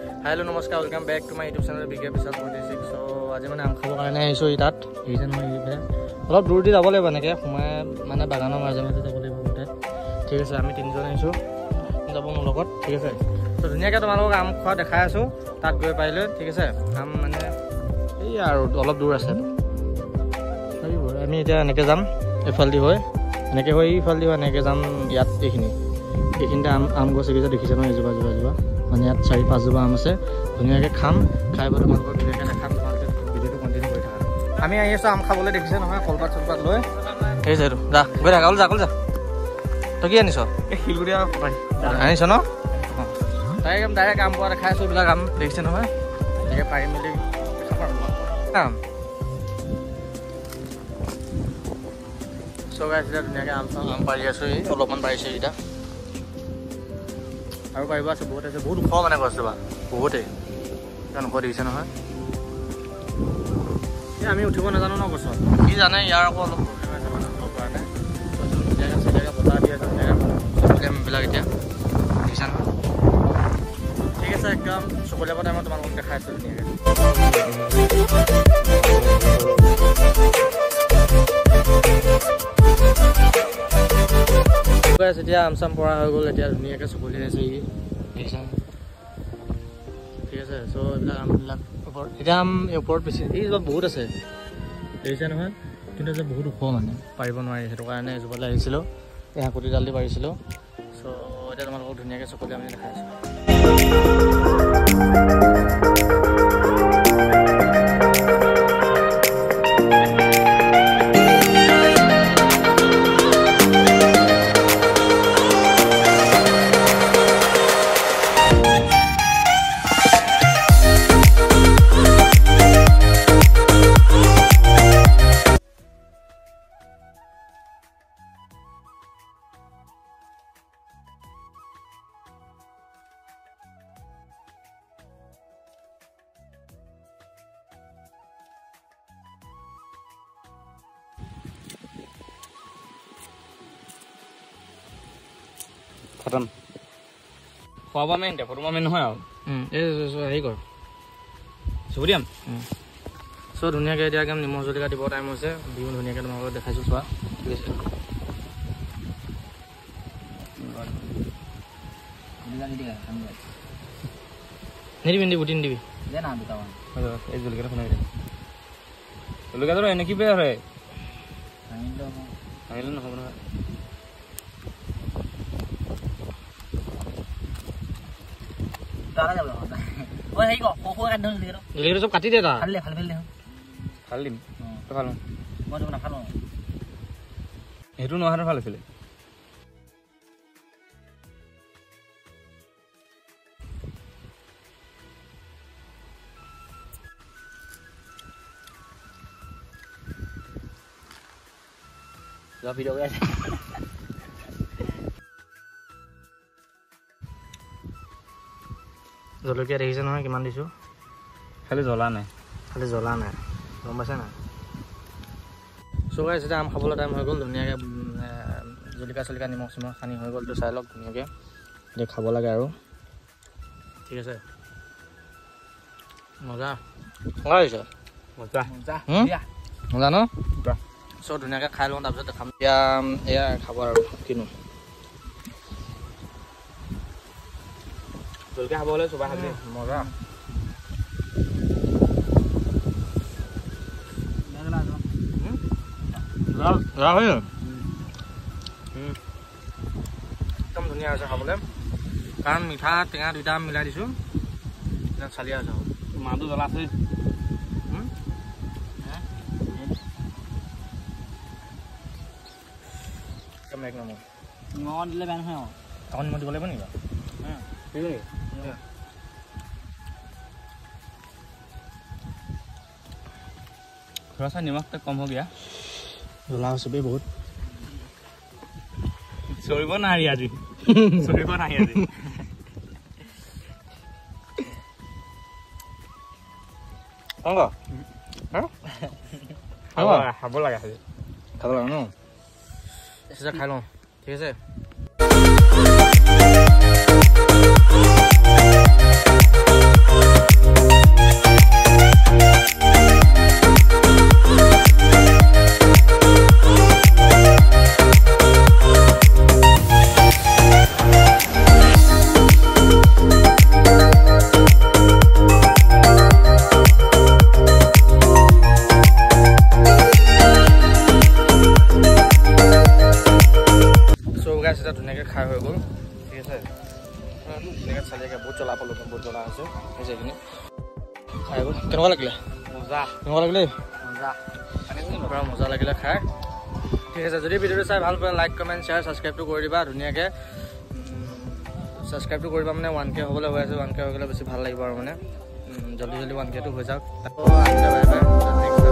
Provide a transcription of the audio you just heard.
Hello, namaskar. Welcome back to my YouTube channel BK Vishal 46. So, আজি মানে আম খাবৰ কাৰণে আহিছো ই তাত দেখিছে নহয় ইফালে অলপ দূৰ দি যাব লাগিব এনেকৈ সোমাই মানে বাগানৰ মাজে মাজে যাব লাগিব তাত ঠিক আছে আমি তিনিজন আহিছো যাব মোৰ লগত ঠিক আছে তো ধুনীয়াকৈ তোমালোকক আম খোৱা দেখাই আছো তাত গৈ পাৰিলে ঠিক আছে আম মানে এই আৰু অলপ দূৰ আছে আমি এতিয়া এনেকৈ যাম এফালদি হৈ এনেকৈ হৈ ইফালদি হৈ এনেকৈ যাম ইয়াত এইখিনিতে আম গছ একেইটা দেখিছে নহয় এজোপা মানে ইয়াত 4-5 জোপা আম আছে ধুনীয়াকৈ খাম খাই বৈ তোমালোকক ধুনীয়াকৈ দেখাম তোমালোকে ভিডিঅ'টো কণ্টিনিউ কৰি থাকা আমি আহি আছোঁ আম খাবলৈ দেখিছে নহয় কলপাত চলপাত লৈ দেখিছে এইটো যা গৈ থাকা অকল যা তই কি আনিছ এই শিলগুটি আনিছ ন ডাইৰেক্ট আম পোৱা দেখাই আছোঁ এইবিলাক আম দেখিছে নহয় এনেকৈ পাৰি মেলি আম চৌগাই আছিলে ধুনীয়াকৈ আম পাৰি আছোঁ এই অলপমান পাৰিছে এইকেইটা আৰু পাৰিব আছে বহুত আছে বহুত ওখ মানে গছ ৰ'বা বহুতেই ইমান ওখ দেখিছে নহয় এই আমি উঠিব নাজানো ন গছত কি জানে ইয়াৰ আকৌ অলপ প্ৰব্লেম আছে মানে উঠিব পৰা নাই জেগা বতাহ দি আছে প্ৰব্লেমবিলাক এতিয়া দেখিছা নহয় ঠিক আছে একদম চকলীয়া পৰা টাইমত তোমালোকক দেখাই আছোঁ ধুনীয়াকৈ এতিয়া আম চাম পৰা হৈ গ'ল এতিয়া ধুনীয়াকৈ চকলি আছে ই দেখিছা ঠিক আছে চ' এইবিলাক আমবিলাক ওপৰত এতিয়া আম ওপৰত বেছি এই বহুত আছে দেখিছে নহয় কিন্তু যে বহুত ওখ মানে পাৰিব নোৱাৰি সেইটো কাৰণে এজোপালৈ আহিছিলোঁ এই হাকুটিডাল দি পাৰিছিলোঁ চ' এতিয়া তোমালোকক ধুনীয়াকৈ চকলি আমি দেখাই আছোঁ খতম খোৱা মেইন এতিয়া ফটো মেইন নহয় আৰু এই হেৰি কৰ চুৰিয়াম চ' ধুনীয়াকৈ এতিয়া একদম নিমখ জলকীয়া দিব টাইম হৈছে দিও ধুনীয়াকৈ তোমালোকক দেখাইছোঁ চোৱা ঠিক আছে নিদিবি গুটি নিদিবি এই জলকীয়াটো শুনাই দে জলকীয়াটো এনেকৈ বেয়া হয় আহিলে নহ'ব নহয় চব কাটি দে ফালি দিম সেইটো নোহোৱাটো ভাল আছিলে ভিডিঅ' আছে জলকীয়া দেখিছে নহয় কিমান দিছোঁ খালি জ্বলা নাই গম পাইছে নাই চৌকাই যেতিয়া আম খাবলৈ টাইম হৈ গ'ল ধুনীয়াকৈ জলকীয়া নিমখ চিমখ সানি হৈ গ'লতো চাই লওক ধুনীয়াকৈ এতিয়া খাব লাগে আৰু ঠিক আছে মজা হৈছে মজা ন চ' ধুনীয়াকৈ খাই লওঁ তাৰপিছত খাম এতিয়া এয়া খাব আৰু কিনো জলকীয়া খাব হ'লে চোবা খাবি মজা একদম ধুনীয়া হৈছে খাবলৈ কাৰণ মিঠা টেঙা দুইটা মিলাই দিছোঁ চালিয়া আছে মাটো জ্বলা আছে এক নম্বৰ নিমখ দিলে বেয়া নহয় আকৌ নিমখ দিব লাগিব নেকি थोड़ा सा नमक तक कम हो गया জ্বলা হৈছে বহুত চৰিব নাই আজি খাব লাগে ন খাই লওঁ ঠিক আছে চিতা ধুনীয়াকৈ খাই হৈ গ'ল ঠিক আছে ধুনীয়াকৈ চালিয়াকৈ বহুত জ্বলা পালোঁ বহুত জ্বলা হৈছে সেইখিনি খাই গ'ল কেনেকুৱা লাগিলে মজা কেনেকুৱা লাগিলে মজা পূৰা মজা লাগিলে খাই ঠিক আছে যদি ভিডিঅ'টো চাই ভাল পোৱা লাইক কমেণ্ট শ্বেয়াৰ ছাবস্ক্ৰাইবটো কৰি দিবা ধুনীয়াকৈ ছাবস্ক্ৰাইবটো কৰিবা মানে 1K হ'বলৈ হৈ আছে 1K হৈ গ'লে বেছি ভাল লাগিব আৰু মানে জলদি 1Kটো হৈ যাওক আকৌ বাই বাই